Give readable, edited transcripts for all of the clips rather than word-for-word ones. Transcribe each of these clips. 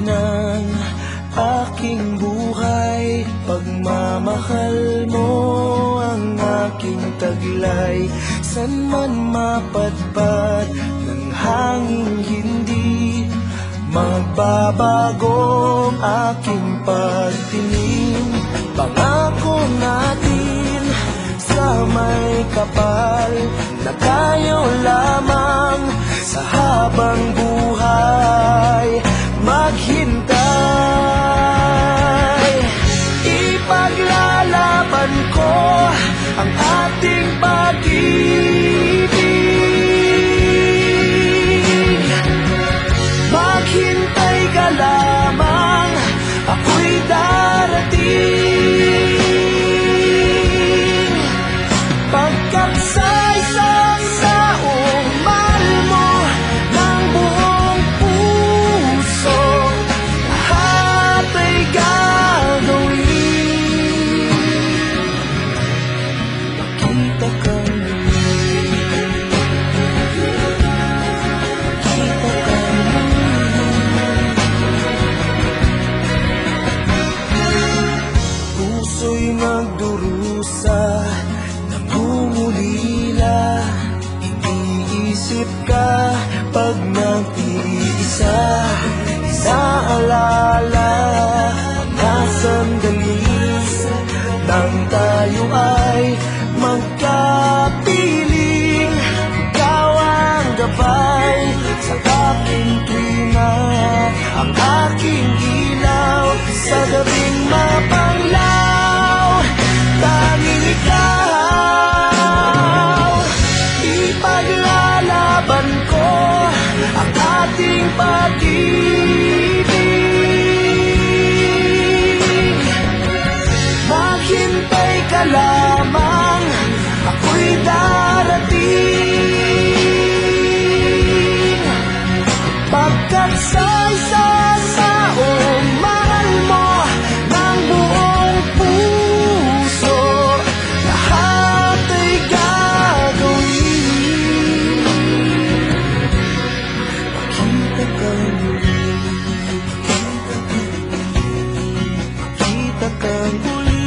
ng aking buhay. Pagmamahal mo ang aking taglay. San man mapadpad ng hangin, hindi magbabago ang aking pagtingin. Pangako natin sa may kapal na tayo lamang sa habang buhay maghintay. Ipaglalaban ko ang ating pag-ibig. Maghintay ka lamang, ako'y darating. Pagkat sa isang taong mahal mo ng buong puso, lahat ay gagawin. Makita kang muli, makita kang muli. Puso'y nagdurusa, namumulila, iniisip ka pag nag-iisa. Inaalala na sandali nang tayo ay magkapiling. Ikaw ang gabay sa aking tuwina, ang aking ilaw sa gabing mapanglaw. Tanging ikaw, ipaglalaban ko ang ating pag-ibig. Maghintay ka lamang, ako'y darating. Pagkat sa isang taong mahal mo ng buong puso, lahat ay gagawin. Makita kang muli, makita kang muli,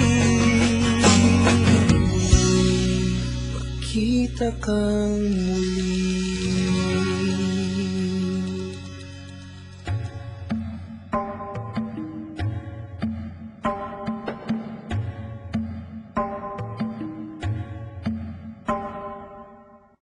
makita kang muli.